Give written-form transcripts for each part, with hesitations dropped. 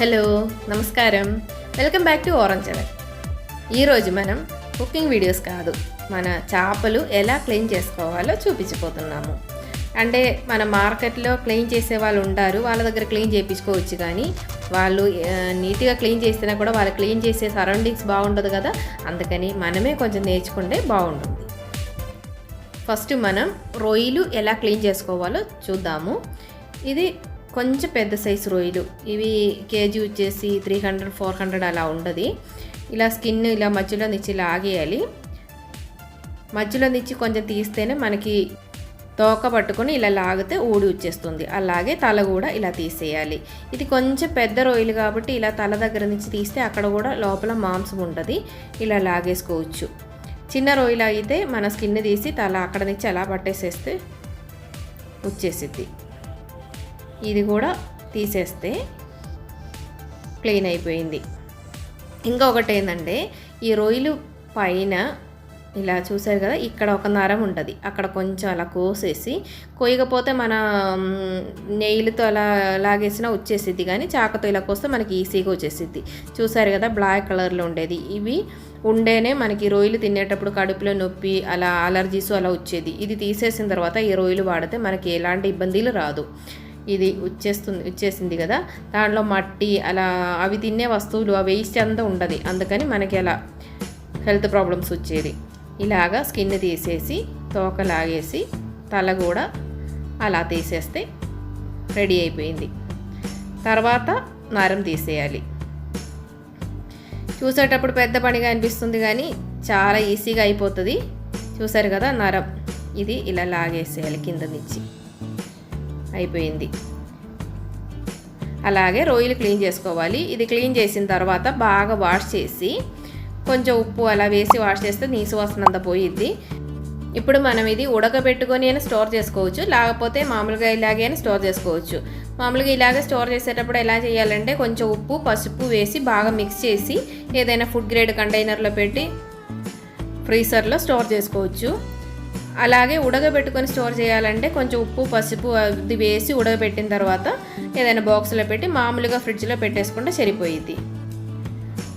Hello నమస్కారం, welcome back to orange oven. ఈరోజు మనం కుకింగ్ వీడియోస్ కాదు, మన చేపలు ఎలా క్లీన్ చేసుకోవాలో చూపించిపోతున్నాము. అంటే మన మార్కెట్లో క్లీన్ చేసే వాళ్ళు ఉంటారు, వాళ్ళ దగ్గర క్లీన్ చేయించుకోవచ్చు. కానీ వాళ్ళు నీట్గా క్లీన్ చేసినా కూడా వాళ్ళు క్లీన్ చేసే సరౌండింగ్స్ బాగుండదు కదా, అందుకని మనమే కొంచెం నేర్చుకుంటే బాగుంటుంది. ఫస్ట్ మనం రొయ్యలు ఎలా క్లీన్ చేసుకోవాలో చూద్దాము. ఇది కొంచెం పెద్ద సైజు రొయ్యలు, ఇవి కేజీ వచ్చేసి 300-400 అలా ఉండదు. ఇలా స్కిన్ ఇలా మధ్యలో నుంచి లాగేయాలి. మధ్యలో నుంచి కొంచెం తీస్తేనే మనకి తోక పట్టుకొని ఇలా లాగితే ఊడి వచ్చేస్తుంది. అలాగే తల కూడా ఇలా తీసేయాలి. ఇది కొంచెం పెద్ద రొయ్యలు కాబట్టి ఇలా తల దగ్గర నుంచి తీస్తే అక్కడ కూడా లోపల మాంసం ఉంటుంది, ఇలా లాగేసుకోవచ్చు. చిన్న రొయ్యలు అయితే మన స్కిన్ తీసి తల అక్కడ నుంచి అలా పట్టేసేస్తే వచ్చేసిద్ది. ఇది కూడా తీసేస్తే క్లీన్ అయిపోయింది. ఇంకొకటి ఏంటంటే, ఈ రొయ్యలు పైన ఇలా చూసారు కదా, ఇక్కడ ఒక నరం ఉంటుంది, అక్కడ కొంచెం అలా కోసేసి, కొయ్యకపోతే మన నెయిల్తో అలా లాగేసినా వచ్చేసిద్ది, కానీ చాకుతో ఇలా కోస్తే మనకి ఈజీగా వచ్చేసిద్ది. చూసారు కదా, బ్లాక్ కలర్లో ఉండేది. ఇవి ఉండేనే మనకి రొయ్యలు తినేటప్పుడు కడుపులో నొప్పి అలా అలర్జీస్ అలా వచ్చేది. ఇది తీసేసిన తర్వాత ఈ రొయ్యలు వాడితే మనకి ఎలాంటి ఇబ్బందులు రాదు. ఇది వచ్చేసింది కదా, దాంట్లో మట్టి అలా అవి తినే వస్తువులు ఆ వేస్ట్ అంతా ఉండదు, అందుకని మనకి అలా హెల్త్ ప్రాబ్లమ్స్ వచ్చేది. ఇలాగా స్కిన్ తీసేసి తోక లాగేసి తల కూడా అలా తీసేస్తే రెడీ అయిపోయింది. తర్వాత నరం తీసేయాలి. చూసేటప్పుడు పెద్ద పనిగా అనిపిస్తుంది, కానీ చాలా ఈజీగా అయిపోతుంది. చూసారు కదా, నరం ఇది ఇలా లాగేసేయాలి కింద నుంచి. అయిపోయింది. అలాగే రొయ్యలు క్లీన్ చేసుకోవాలి. ఇది క్లీన్ చేసిన తర్వాత బాగా వాష్ చేసి కొంచెం ఉప్పు అలా వేసి వాష్ చేస్తే నీసు వాసన అంతా పోయిద్ది. ఇప్పుడు మనం ఇది ఉడకబెట్టుకొని అయినా స్టోర్ చేసుకోవచ్చు, లేకపోతే మామూలుగా ఇలాగే అయినా స్టోర్ చేసుకోవచ్చు. మామూలుగా ఇలాగే స్టోర్ చేసేటప్పుడు ఎలా చేయాలంటే, కొంచెం ఉప్పు పసుపు వేసి బాగా మిక్స్ చేసి ఏదైనా ఫుడ్ గ్రేడ్ కంటైనర్లో పెట్టి ఫ్రీజర్లో స్టోర్ చేసుకోవచ్చు. అలాగే ఉడకబెట్టుకొని స్టోర్ చేయాలంటే కొంచెం ఉప్పు పసుపు అది వేసి ఉడకబెట్టిన తర్వాత ఏదైనా బాక్స్లో పెట్టి మామూలుగా ఫ్రిడ్జ్లో పెట్టేసుకుంటే సరిపోయిద్ది.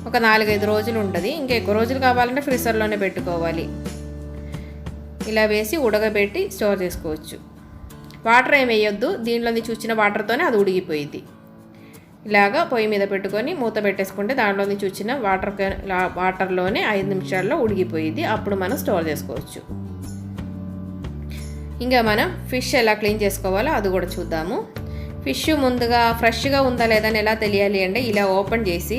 ఒక 4-5 రోజులు ఉంటుంది. ఇంకా ఎక్కువ రోజులు కావాలంటే ఫ్రీజర్లోనే పెట్టుకోవాలి. ఇలా వేసి ఉడకబెట్టి స్టోర్ చేసుకోవచ్చు. వాటర్ ఏమి వేయొద్దు, దీంట్లోని చూచిన వాటర్తోనే అది ఉడిగిపోయిద్ది. ఇలాగా పొయ్యి మీద పెట్టుకొని మూత పెట్టేసుకుంటే దాంట్లోని చూచిన వాటర్లోనే 5 నిమిషాల్లో ఉడిగిపోయిద్ది. అప్పుడు మనం స్టోర్ చేసుకోవచ్చు. ఇంకా మనం ఫిష్ ఎలా క్లీన్ చేసుకోవాలో అది కూడా చూద్దాము. ఫిష్ ముందుగా ఫ్రెష్గా ఉందా లేదా ఎలా తెలియాలి అంటే, ఇలా ఓపెన్ చేసి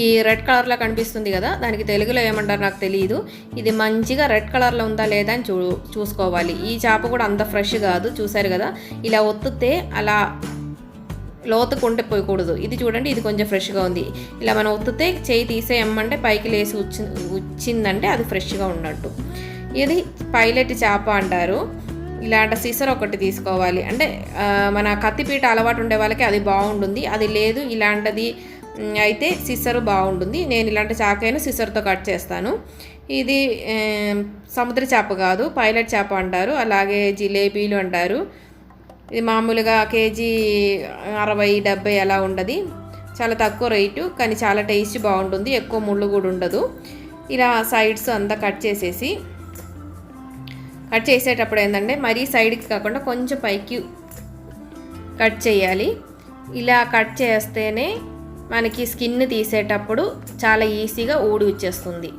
ఈ రెడ్ కలర్లో కనిపిస్తుంది కదా, దానికి తెలుగులో ఏమంటారు నాకు తెలియదు. ఇది మంచిగా రెడ్ కలర్లో ఉందా లేదా అని చూసుకోవాలి. ఈ చేప కూడా అంత ఫ్రెష్ కాదు. చూసారు కదా, ఇలా ఒత్తితే అలా లోతుకుంటే పోయకూడదు. ఇది చూడండి, ఇది కొంచెం ఫ్రెష్గా ఉంది. ఇలా మనం ఒత్తితే చేయి తీసేయమ్మంటే పైకి లేసి వచ్చిందంటే అది ఫ్రెష్గా ఉన్నట్టు. ఇది పైలట్ చేప అంటారు. ఇలాంటి సిసర్ ఒకటి తీసుకోవాలి. అంటే మన కత్తిపీట అలవాటు ఉండే వాళ్ళకి అది బాగుంటుంది, అది లేదు ఇలాంటిది అయితే సిసరు బాగుంటుంది. నేను ఇలాంటి చాకైనా సిసర్తో కట్ చేస్తాను. ఇది సముద్ర చేప కాదు, పైలట్ చేప అంటారు. అలాగే జిలేబీలు అంటారు. ఇది మామూలుగా కేజీ 60-70 అలా ఉండదు. చాలా తక్కువ రేటు, కానీ చాలా టేస్ట్ బాగుంటుంది, ఎక్కువ ముళ్ళు కూడా ఉండదు. ఇలా సైడ్స్ అంతా కట్ చేసేటప్పుడు ఏంటంటే, మరీ సైడ్కి కాకుండా కొంచెం పైకి కట్ చేయాలి. ఇలా కట్ చేస్తేనే మనకి స్కిన్ తీసేటప్పుడు చాలా ఈజీగా ఊడి వచ్చేస్తుంది.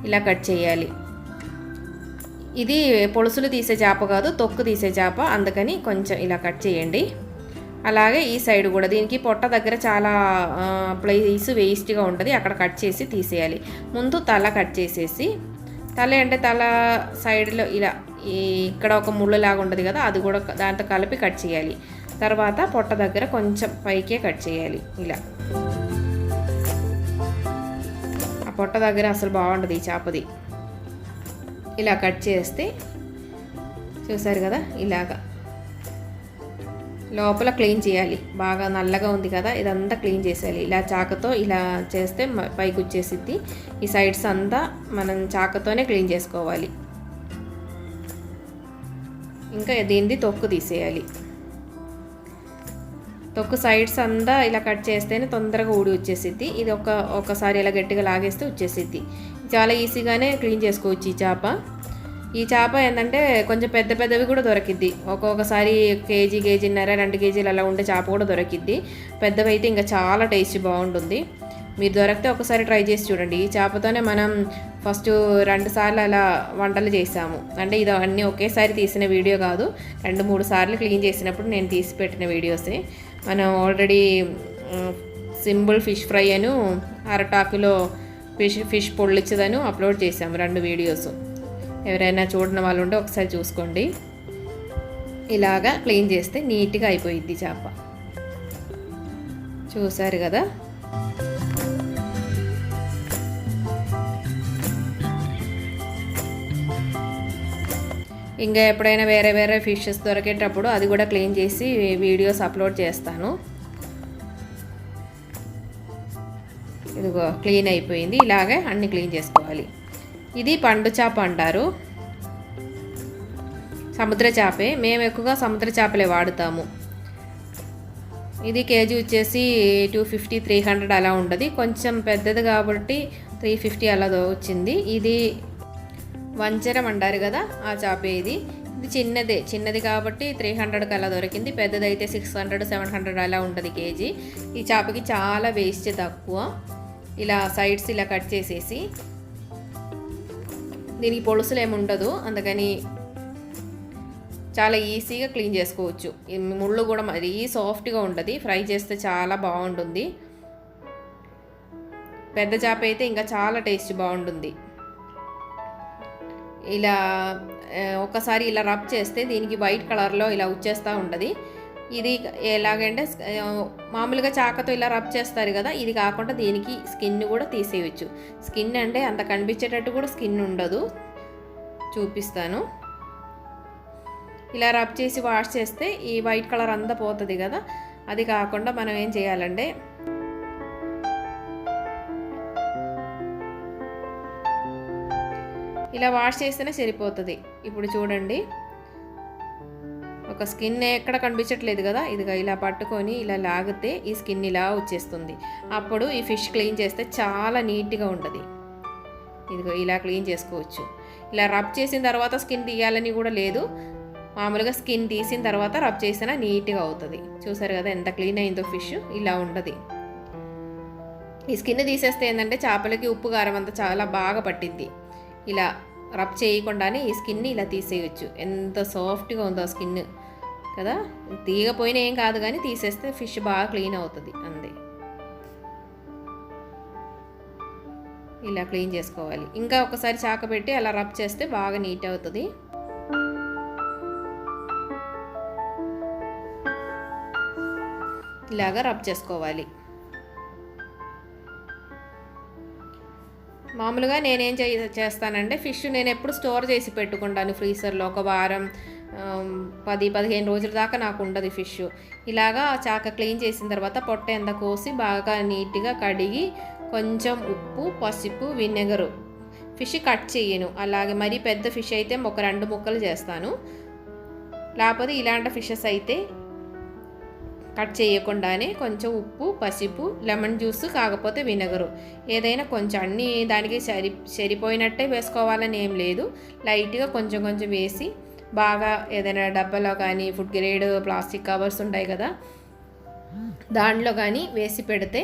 ఇలా కట్ చేయాలి. ఇది పొలుసులు తీసే చేప కాదు, తొక్కు తీసే చేప, అందుకని కొంచెం ఇలా కట్ చేయండి. అలాగే ఈ సైడ్ కూడా, దీనికి పొట్ట దగ్గర చాలా ప్లేస్ వేస్ట్గా ఉంటుంది, అక్కడ కట్ చేసి తీసేయాలి. ముందు తల కట్ చేసేసి, తల అంటే తల సైడ్లో ఇలా ఇక్కడ ఒక ముళ్ళలాగా ఉంటుంది కదా, అది కూడా దాంతో కలిపి కట్ చేయాలి. తర్వాత పొట్ట దగ్గర కొంచెం పైకే కట్ చేయాలి. ఇలా ఆ పొట్ట దగ్గర అసలు బాగుంటుంది ఈ చేపది. ఇలా కట్ చేస్తే చూసారు కదా, ఇలాగా లోపల క్లీన్ చేయాలి. బాగా నల్లగా ఉంది కదా, ఇదంతా క్లీన్ చేసేయాలి. ఇలా చాకతో ఇలా చేస్తే పైకి వచ్చేసిద్ది. ఈ సైడ్స్ అంతా మనం చాకతోనే క్లీన్ చేసుకోవాలి. ఇంకా దీనిది తొక్కు తీసేయాలి. తొక్కు సైడ్స్ అంతా ఇలా కట్ చేస్తేనే తొందరగా ఊడి వచ్చేసిద్ది. ఇది ఒకసారి ఇలా గట్టిగా లాగేస్తే వచ్చేసిద్ది. చాలా ఈజీగానే క్లీన్ చేసుకోవచ్చు ఈ చేప. ఈ చేప ఏంటంటే కొంచెం పెద్ద పెద్దవి కూడా దొరికిద్ది. ఒక్కొక్కసారి కేజీన్నర 2 కేజీలు అలా ఉండే చేప కూడా దొరికిద్ది. పెద్దవి అయితే ఇంకా చాలా టేస్ట్ బాగుంటుంది. మీరు దొరికితే ఒకసారి ట్రై చేసి చూడండి. ఈ చేపతోనే మనం ఫస్ట్ 2 సార్లు అలా వంటలు చేసాము. అంటే ఇది అన్నీ ఒకేసారి తీసిన వీడియో కాదు, 2-3 సార్లు క్లీన్ చేసినప్పుడు నేను తీసి పెట్టిన వీడియోసే. మనం ఆల్రెడీ సింపుల్ ఫిష్ ఫ్రై అను అరటాకులో ఫిష్ పొళ్ళిచ్చదను అప్లోడ్ చేసాము 2 వీడియోస్. ఎవరైనా చూడని వాళ్ళు ఉంటే ఒకసారి చూసుకోండి. ఇలాగా క్లీన్ చేస్తే నీట్గా అయిపోయిద్ది చేప. చూసారు కదా. ఇంకా ఎప్పుడైనా వేరే ఫిషెస్ దొరికేటప్పుడు అది కూడా క్లీన్ చేసి వీడియోస్ అప్లోడ్ చేస్తాను. ఇదిగో క్లీన్ అయిపోయింది. ఇలాగే అన్ని క్లీన్ చేసుకోవాలి. ఇది పండు చేప అంటారు, సముద్ర చేపే. మేము ఎక్కువగా సముద్ర చేపలే వాడుతాము. ఇది కేజీ వచ్చేసి 250-300 అలా ఉండదు. కొంచెం పెద్దది కాబట్టి 350 అలా వచ్చింది. ఇది వంచరం అంటారు కదా, ఆ చేపే. ఇది చిన్నది కాబట్టి 300కి అలా దొరికింది. పెద్దదైతే 600-700 అలా ఉంటుంది కేజీ. ఈ చేపకి చాలా వేస్ట్ తక్కువ. ఇలా సైడ్స్ ఇలా కట్ చేసేసి, దీనికి పొలుసులు ఏమి ఉండదు, అందుకని చాలా ఈజీగా క్లీన్ చేసుకోవచ్చు. ముళ్ళు కూడా మరీ సాఫ్ట్గా ఉంటుంది. ఫ్రై చేస్తే చాలా బాగుంటుంది. పెద్ద చేప అయితే ఇంకా చాలా టేస్ట్ బాగుంటుంది. ఇలా ఒకసారి ఇలా రబ్ చేస్తే దీనికి వైట్ కలర్లో ఇలా వచ్చేస్తూ ఉంటుంది. ఇది ఎలాగంటే మామూలుగా చాకతో ఇలా రబ్ చేస్తారు కదా, ఇది కాకుండా దీనికి స్కిన్ కూడా తీసేయచ్చు. స్కిన్ అంటే అంత కనిపించేటట్టు కూడా స్కిన్ ఉండదు, చూపిస్తాను. ఇలా రబ్ చేసి వాష్ చేస్తే ఈ వైట్ కలర్ అంతా పోతుంది కదా. అది కాకుండా మనం ఏం చేయాలంటే ఇలా వాష్ చేస్తేనే సరిపోతుంది. ఇప్పుడు చూడండి, ఒక స్కిన్ ఎక్కడ కనిపించట్లేదు కదా, ఇదిగా ఇలా పట్టుకొని ఇలా లాగితే ఈ స్కిన్ ఇలా వచ్చేస్తుంది. అప్పుడు ఈ ఫిష్ క్లీన్ చేస్తే చాలా నీట్గా ఉంటుంది. ఇదిగో ఇలా క్లీన్ చేసుకోవచ్చు. ఇలా రబ్ చేసిన తర్వాత స్కిన్ తీయాలని కూడా లేదు, మామూలుగా స్కిన్ తీసిన తర్వాత రబ్ చేసినా నీట్గా అవుతుంది. చూసారు కదా ఎంత క్లీన్ అయిందో ఫిష్. ఇలా ఉంటుంది. ఈ స్కిన్ తీసేస్తే ఏంటంటే చేపలకి ఉప్పు కారం అంతా చాలా బాగా పట్టిద్ది. ఇలా రబ్ చేయకుండానే ఈ స్కిన్ని ఇలా తీసేయచ్చు. ఎంత సాఫ్ట్గా ఉందో స్కిన్ కదా. తీయకపోయినా ఏం కాదు, కానీ తీసేస్తే ఫిష్ బాగా క్లీన్ అవుతుంది. అంతే, ఇలా క్లీన్ చేసుకోవాలి. ఇంకా ఒకసారి చాక పెట్టి అలా రబ్ చేస్తే బాగా నీట్ అవుతుంది. ఇలాగా రబ్ చేసుకోవాలి. మామూలుగా నేనేం చేస్తానంటే ఫిష్ నేను ఎప్పుడు స్టోర్ చేసి పెట్టుకుంటాను ఫ్రీజర్లో. ఒక వారం 10-15 రోజుల దాకా నాకు ఉండదు ఫిష్. ఇలాగా చాక క్లీన్ చేసిన తర్వాత పొట్ట ఎంత కోసి బాగా నీట్గా కడిగి కొంచెం ఉప్పు, పసుపు, వినెగరు, ఫిష్ కట్ చేయను. అలాగే మరీ పెద్ద ఫిష్ అయితే ఒక 2 ముక్కలు చేస్తాను. లేకపోతే ఇలాంటి ఫిషెస్ అయితే కట్ చేయకుండానే కొంచెం ఉప్పు, పసుపు, లెమన్ జ్యూస్, కాకపోతే వినెగరు, ఏదైనా కొంచెం అన్నీ దానికి సరిపోయినట్టే వేసుకోవాలని ఏం లేదు. లైట్గా కొంచెం వేసి బాగా ఏదైనా డబ్బాలో కానీ ఫుడ్ గ్రేడ్ ప్లాస్టిక్ కవర్స్ ఉంటాయి కదా, దాంట్లో కానీ వేసి పెడితే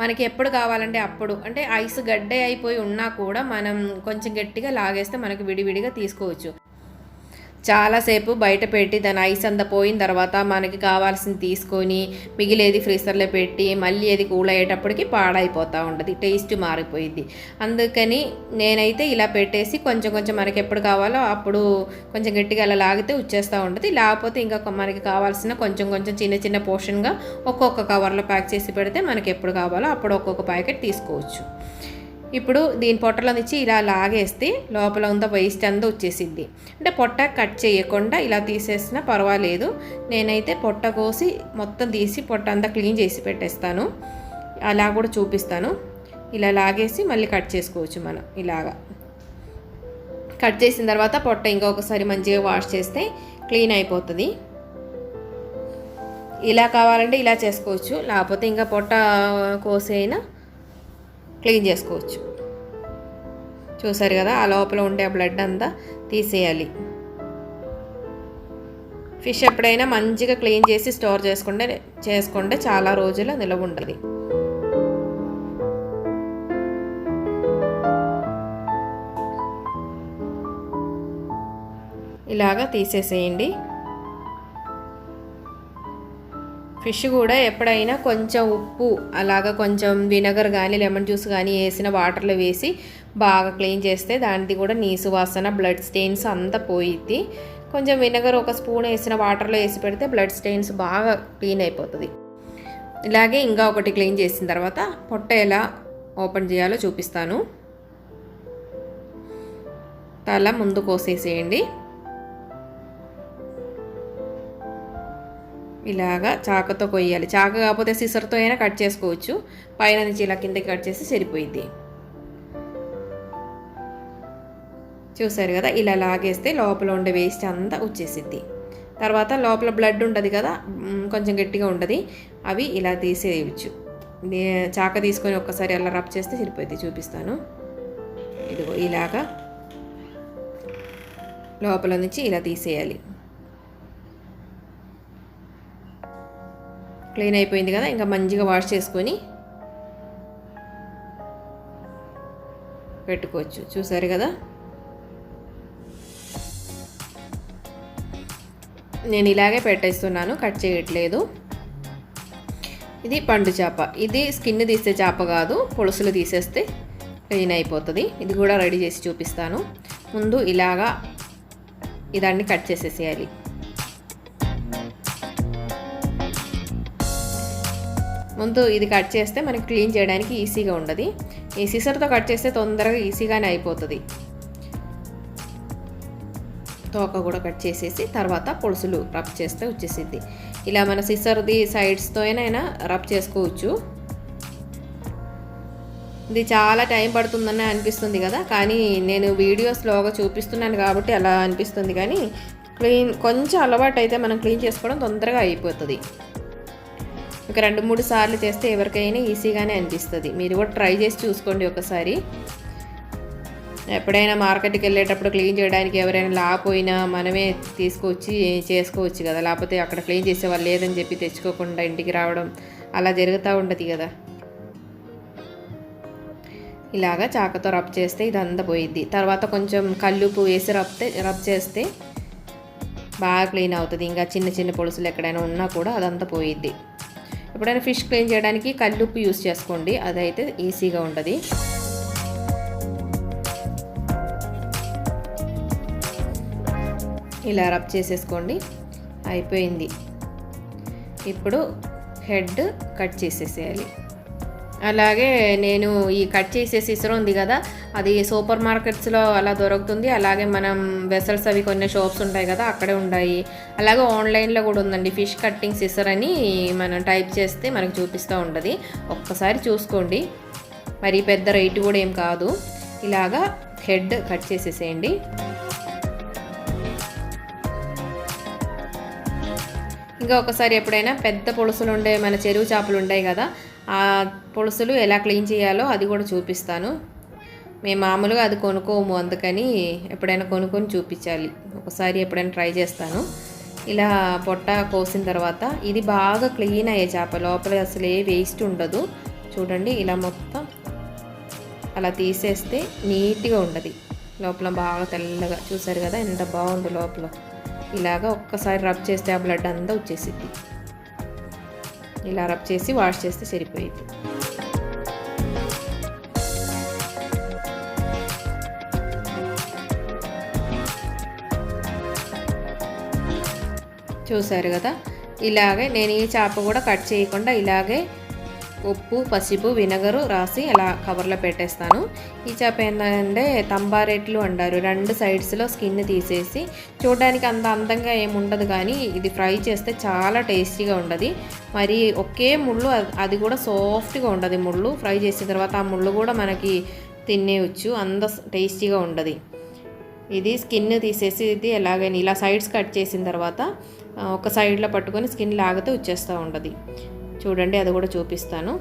మనకి ఎప్పుడు కావాలంటే అప్పుడు, అంటే ఐస్ గడ్డే అయిపోయి ఉన్నా కూడా మనం కొంచెం గట్టిగా లాగేస్తే మనకి విడివిడిగా తీసుకోవచ్చు. చాలాసేపు బయట పెట్టి దాని ఐస్ అంతా పోయిన తర్వాత మనకి కావాల్సింది తీసుకొని మిగిలేది ఫ్రీజర్లో పెట్టి మళ్ళీ అది కూల్ అయ్యేటప్పటికి పాడైపోతూ ఉంటుంది, టేస్ట్ మారిపోయింది. అందుకని నేనైతే ఇలా పెట్టేసి కొంచెం మనకి ఎప్పుడు కావాలో అప్పుడు కొంచెం గట్టిగా అలా లాగితే వచ్చేస్తూ ఉంటుంది. లేకపోతే ఇంకా మనకి కావాల్సిన కొంచెం చిన్న పోర్షన్గా ఒక్కొక్క కవర్లో ప్యాక్ చేసి పెడితే మనకి ఎప్పుడు కావాలో అప్పుడు ఒక్కొక్క ప్యాకెట్ తీసుకోవచ్చు. ఇప్పుడు దీని పొట్టలో నుంచి ఇలా లాగేస్తే లోపల ఉందా వేస్ట్ అంతా వచ్చేసిద్ది. అంటే పొట్ట కట్ చేయకుండా ఇలా తీసేసినా పర్వాలేదు. నేనైతే పొట్ట కోసి మొత్తం తీసి పొట్ట అంతా క్లీన్ చేసి పెట్టేస్తాను. అలా కూడా చూపిస్తాను. ఇలా లాగేసి మళ్ళీ కట్ చేసుకోవచ్చు మనం. ఇలాగా కట్ చేసిన తర్వాత పొట్ట ఇంకొకసారి మంచిగా వాష్ చేస్తే క్లీన్ అయిపోతుంది. ఇలా కావాలంటే ఇలా చేసుకోవచ్చు, లేకపోతే ఇంకా పొట్ట కోసి అయినా క్లీన్ చేసుకోవచ్చు. చూసారు కదా, ఆ లోపల ఉండే ఆ బ్లడ్ అంతా తీసేయాలి. ఫిష్ ఎప్పుడైనా మంచిగా క్లీన్ చేసి స్టోర్ చేసుకుంటే చాలా రోజులు నిలవ ఉంటుంది. ఇలాగా తీసేసేయండి. ఫిష్ కూడా ఎప్పుడైనా కొంచెం ఉప్పు అలాగా కొంచెం వినగర్ కానీ లెమన్ జ్యూస్ కానీ వేసిన వాటర్లో వేసి బాగా క్లీన్ చేస్తే దానిది కూడా నీసు వాసన బ్లడ్ స్టెయిన్స్ అంతా పోయిద్ది. కొంచెం వినగర్ ఒక స్పూన్ వేసిన వాటర్లో వేసి పెడితే బ్లడ్ స్టెయిన్స్ బాగా క్లీన్ అయిపోతుంది. ఇలాగే ఇంకా ఒకటి క్లీన్ చేసిన తర్వాత పొట్ట ఎలా ఓపెన్ చేయాలో చూపిస్తాను. తల ముందు కోసేసేయండి. ఇలాగా చాకుతో కొయ్యాలి. చాకు కాకపోతే సిసర్తో అయినా కట్ చేసుకోవచ్చు. పైన నుంచి ఇలా కిందకి కట్ చేసి సరిపోయిద్ది. చూసారు కదా, ఇలా లాగేస్తే లోపల ఉండే వేస్ట్ అంతా వచ్చేసిద్ది. తర్వాత లోపల బ్లడ్ ఉంటుంది కదా, కొంచెం గట్టిగా ఉంటుంది, అవి ఇలా తీసేయచ్చు. చాక తీసుకొని ఒక్కసారి అలా రబ్ చేస్తే సరిపోయిద్ది. చూపిస్తాను. ఇదిగో ఇలాగా లోపల నుంచి ఇలా తీసేయాలి. క్లీన్ అయిపోయింది కదా, ఇంకా మంచిగా వాష్ చేసుకొని పెట్టుకోవచ్చు. చూసారు కదా, నేను ఇలాగే పెట్టేస్తున్నాను, కట్ చేయట్లేదు. ఇది పండు చేప. ఇది స్కిన్ తీసే చేప కాదు, పులుసులు తీసేస్తే క్లీన్ అయిపోతుంది. ఇది కూడా రెడీ చేసి చూపిస్తాను. ముందు ఇలాగా ఇదాన్ని కట్ చేసేసేయాలి. ముందు ఇది కట్ చేస్తే మనకి క్లీన్ చేయడానికి ఈజీగా ఉండదు. ఈ సిసర్తో కట్ చేస్తే తొందరగా ఈజీగానే అయిపోతుంది. తోక కూడా కట్ చేసేసి తర్వాత పులుసులు రబ్ చేస్తే వచ్చేసిద్ది. ఇలా మన సిసర్ది సైడ్స్తో అయినా రబ్ చేసుకోవచ్చు. ఇది చాలా టైం పడుతుందని అనిపిస్తుంది కదా, కానీ నేను వీడియో స్లోగా చూపిస్తున్నాను కాబట్టి అలా అనిపిస్తుంది. కానీ కొంచెం అలవాటు అయితే మనం క్లీన్ చేసుకోవడం తొందరగా అయిపోతుంది. ఒక 2-3 సార్లు చేస్తే ఎవరికైనా ఈజీగానే అనిపిస్తుంది. మీరు కూడా ట్రై చేసి చూసుకోండి ఒకసారి. ఎప్పుడైనా మార్కెట్కి వెళ్ళేటప్పుడు క్లీన్ చేయడానికి ఎవరైనా లేకపోయినా మనమే తీసుకొచ్చి చేసుకోవచ్చు కదా, లేకపోతే అక్కడ క్లీన్ చేసే వాళ్ళు లేదని చెప్పి తెచ్చుకోకుండా ఇంటికి రావడం అలా జరుగుతూ ఉంటుంది కదా. ఇలాగా చాకతో రబ్ చేస్తే ఇదంతా పోయిద్ది. తర్వాత కొంచెం కల్లుపు వేసి రబ్ చేస్తే బాగా క్లీన్ అవుతుంది. ఇంకా చిన్న చిన్న పొలుసులు ఎక్కడైనా ఉన్నా కూడా అదంతా పోయిద్ది. ఎప్పుడైనా ఫిష్ క్లీన్ చేయడానికి కల్లుప్పు యూస్ చేసుకోండి, అదైతే ఈజీగా ఉంటుంది. ఇలా రబ్ చేసేసుకోండి, అయిపోయింది. ఇప్పుడు హెడ్ కట్ చేసేసేయాలి. అలాగే నేను ఈ కట్ చేసేసి ఇసురు ఉంది కదా, అది సూపర్ మార్కెట్స్లో అలా దొరుకుతుంది. అలాగే మనం వెసల్స్ అవి కొన్ని షాప్స్ ఉంటాయి కదా, అక్కడే ఉన్నాయి. అలాగే ఆన్లైన్లో కూడా ఉందండి, ఫిష్ కట్టింగ్ సిసర్ అని మనం టైప్ చేస్తే మనకు చూపిస్తూ ఉంటుంది. ఒక్కసారి చూసుకోండి, మరి పెద్ద రేటు కూడా ఏం కాదు. ఇలాగా హెడ్ కట్ చేసేసేయండి. ఇంకా ఒకసారి ఎప్పుడైనా పెద్ద పులుసులు ఉండే మన చెరువు చేపలు ఉంటాయి కదా, ఆ పులుసులు ఎలా క్లీన్ చేయాలో అది కూడా చూపిస్తాను. మేము మామూలుగా అది కొనుక్కోము, అందుకని ఎప్పుడైనా కొనుక్కొని చూపించాలి. ఒకసారి ఎప్పుడైనా ట్రై చేస్తాను. ఇలా పొట్ట కోసిన తర్వాత ఇది బాగా క్లీన్ అయ్యే చేప, లోపల అసలు ఏ వేస్ట్ ఉండదు. చూడండి, ఇలా మొత్తం అలా తీసేస్తే నీట్గా ఉంటుంది. లోపల బాగా తెల్లగా, చూసారు కదా ఎంత బాగుంది లోపల. ఇలాగా ఒక్కసారి రబ్ చేస్తే ఆ బ్లడ్ అంతా వచ్చేసిద్ది. ఇలా రబ్ చేసి వాష్ చేస్తే సరిపోయింది. చూసారు కదా, ఇలాగే నేను ఈ చేప కూడా కట్ చేయకుండా ఇలాగే ఉప్పు పసుపు వినగరు రాసి అలా కవర్లో పెట్టేస్తాను. ఈ చేప ఏంటంటే తంబారెట్లు అంటారు. 2 సైడ్స్లో స్కిన్ తీసేసి, చూడడానికి అంత అందంగా ఏముండదు, కానీ ఇది ఫ్రై చేస్తే చాలా టేస్టీగా ఉంటుంది. మరి ఒకే ముళ్ళు, అది కూడా సాఫ్ట్గా ఉంటుంది ముళ్ళు. ఫ్రై చేసిన తర్వాత ఆ ముళ్ళు కూడా మనకి తినేయచ్చు, అంత టేస్టీగా ఉంటుంది. ఇది స్కిన్ తీసేసి ఇది ఎలాగైనా ఇలా సైడ్స్ కట్ చేసిన తర్వాత ఒక సైడ్లో పట్టుకొని స్కిన్ లాగితే వచ్చేస్తూ ఉండదు. చూడండి, అది కూడా చూపిస్తాను.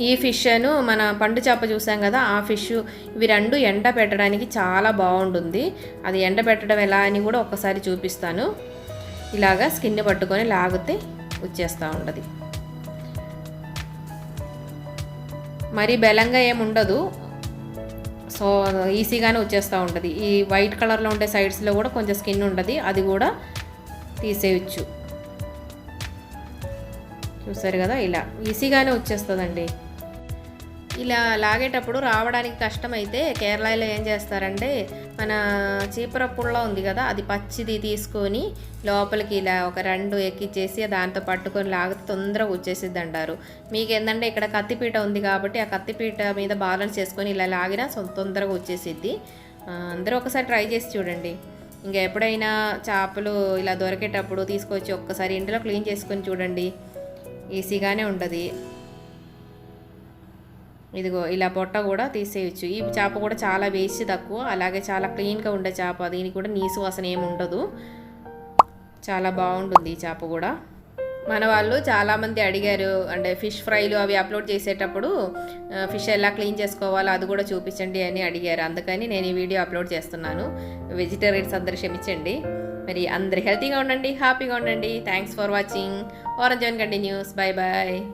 ఈ ఫిష్ను మన పండు చేప చూసాం కదా, ఆ ఫిష్ ఇవి రెండు ఎండ పెట్టడానికి చాలా బాగుంటుంది. అది ఎండ పెట్టడం ఎలా అని కూడా ఒకసారి చూపిస్తాను. ఇలాగా స్కిన్ పట్టుకొని లాగితే వచ్చేస్తూ ఉండదు. మరీ బలంగా ఏముండదు, సో ఈజీగానే వచ్చేస్తూ ఉంటుంది. ఈ వైట్ కలర్లో ఉండే సైడ్స్లో కూడా కొంచెం స్కిన్ ఉంటుంది, అది కూడా తీసేయచ్చు. చూసారు కదా, ఇలా ఈజీగానే వచ్చేస్తుందండి. ఇలా లాగేటప్పుడు రావడానికి కష్టమైతే కేరళలో ఏం చేస్తారంటే, మన చీపుర పుల్ల ఉంది కదా, అది పచ్చిది తీసుకొని లోపలికి ఇలా ఒక 2 ఎక్కిచ్చేసి దాంతో పట్టుకొని లాగితే తొందరగా వచ్చేసిద్ది అంటారు. మీకు ఏంటంటే ఇక్కడ కత్తిపీట ఉంది కాబట్టి ఆ కత్తిపీట మీద బ్యాలెన్స్ చేసుకొని ఇలా లాగినా తొందరగా వచ్చేసిద్ది. అందరూ ఒకసారి ట్రై చేసి చూడండి. ఇంకా ఎప్పుడైనా చేపలు ఇలా దొరికేటప్పుడు తీసుకొచ్చి ఒక్కసారి ఇంట్లో క్లీన్ చేసుకొని చూడండి, ఈజీగానే ఉంటుంది. ఇదిగో ఇలా పొట్ట కూడా తీసేయచ్చు. ఈ చేప కూడా చాలా వేస్ట్ తక్కువ, అలాగే చాలా క్లీన్గా ఉండే చేప. దీనికి కూడా నీసు వాసన ఏమి ఉండదు, చాలా బాగుంటుంది ఈ చేప కూడా. మన వాళ్ళు చాలామంది అడిగారు, అంటే ఫిష్ ఫ్రైలు అవి అప్లోడ్ చేసేటప్పుడు ఫిష్ ఎలా క్లీన్ చేసుకోవాలో అది కూడా చూపించండి అని అడిగారు. అందుకని నేను ఈ వీడియో అప్లోడ్ చేస్తున్నాను. వెజిటేరియన్స్ అందరూ క్షమించండి. మరి అందరు హెల్తీగా ఉండండి, హ్యాపీగా ఉండండి. Thanks for watching. Orange and continues. Bye bye.